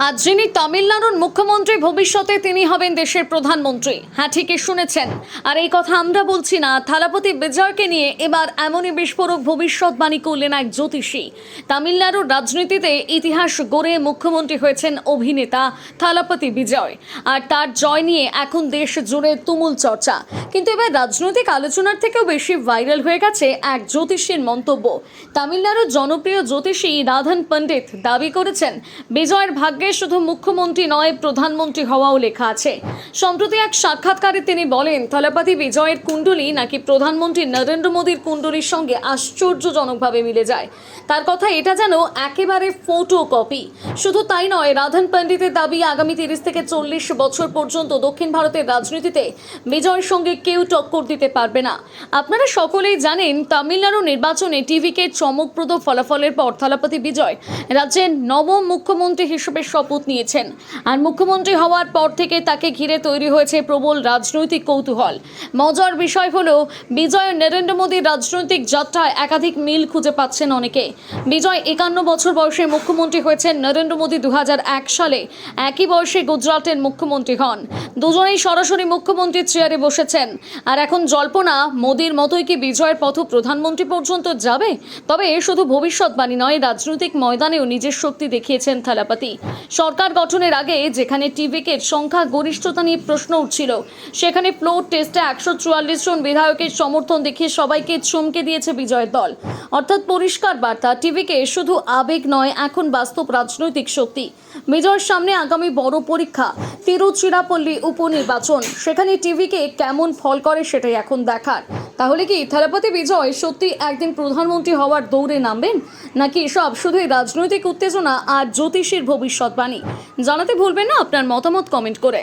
আজ যিনি তামিলনাড়ুর মুখ্যমন্ত্রী ভবিষ্যতে তিনি হবেন দেশের প্রধানমন্ত্রী। হ্যাঁ, ঠিকই শুনেছেন। আর এই কথা আমরা বলছি না, থালাপতি বিজয়কে নিয়ে এবার এমনই বিস্ফোরক ভবিষ্যৎবাণী করলেন এক জ্যোতিষী। তামিলনাড়ুর রাজনীতিতে ইতিহাস গড়ে মুখ্যমন্ত্রী হয়েছেন অভিনেতা থালাপতি বিজয়, আর তার জয় নিয়ে এখন দেশ জুড়ে তুমুল চর্চা। কিন্তু এবার রাজনৈতিক আলোচনার থেকেও বেশি ভাইরাল হয়ে গেছে এক জ্যোতিষীর মন্তব্য। তামিলনাড়ুর জনপ্রিয় জ্যোতিষী রাধান পণ্ডিত দাবি করেছেন বিজয়ের ভাগ্যে শুধু মুখ্যমন্ত্রী নয়, প্রধানমন্ত্রী হওয়াও লেখা আছে। সম্প্রতি এক সাক্ষাৎকারে তিনি বলেন থালাপতি বিজয়ের কুণ্ডলী নাকি প্রধানমন্ত্রী নরেন্দ্র মোদীর কুণ্ডলীর সঙ্গে আশ্চর্যজনকভাবে মিলে যায়। তার কথা এটা যেন একেবারে ফটোকপি। শুধু তাই নয়, রাধান পণ্ডিতের দাবি আগামী 30 থেকে 40 বছর পর্যন্ত দক্ষিণ ভারতের রাজনীতিতে বিজয়ের সঙ্গে কেউ টক্কর দিতে পারবে না। আপনারা সকলেই জানেন, তামিলনাড়ু নির্বাচনে টিভিকে চমকপ্রদ ফলাফলের পর থালাপতি বিজয় রাজ্যের নবম মুখ্যমন্ত্রী হিসেবে শপথ নিয়েছেন। আর মুখ্যমন্ত্রী হওয়ার পর থেকে তাকে ঘিরে তৈরি হয়েছে প্রবল রাজনৈতিক কৌতূহল। মজার বিষয় হলো, বিজয় নরেন্দ্র মোদীর রাজনৈতিক যাত্রায় একাধিক মিল খুঁজে পাচ্ছেন অনেকে। বিজয় 51 বছর বয়সে মুখ্যমন্ত্রী হয়েছেন। নরেন্দ্র মোদী 2001 সালে একই বয়সে গুজরাটের মুখ্যমন্ত্রী হন। দুজনেই সরাসরি মুখ্যমন্ত্রীর চেয়ারে বসেছেন। আর এখন জল্পনা, মোদীর মতোই কি বিজয়ের পথ প্রধানমন্ত্রী পর্যন্ত যাবে? তবে শুধু ভবিষ্যৎবাণী নয়, রাজনৈতিক ময়দানেও নিজের শক্তি দেখিয়েছেন থালাপতি। সরকার গঠনের আগে যেখানে টিভিকে সংখ্যা গরিষ্ঠতা নিয়ে প্রশ্ন উঠছিল, সেখানে ফ্লোর টেস্টে 144 জন বিধায়কের সমর্থন দেখিয়ে সবাইকে চমকে দিয়েছে বিজয়ের দল। অর্থাৎ পরিষ্কার বার্তা, টিভিকে শুধু আবেগ নয়, এখন বাস্তব রাজনৈতিক শক্তি। বিজয়ের সামনে আগামী বড় পরীক্ষা, তিরুচিরাপল্লী উপনির্বাচন। সেখানে টিভিকে কেমন ফল করে সেটাই এখন দেখার। তাহলে কি থালাপতি বিজয় সত্যি একদিন প্রধানমন্ত্রী হওয়ার দৌড়ে নামবেন, নাকি এসব শুধুই রাজনৈতিক উত্তেজনা আর জ্যোতিষীর ভবিষ্যৎবাণী? জানাতে ভুলবেন না আপনার মতামত কমেন্ট করে।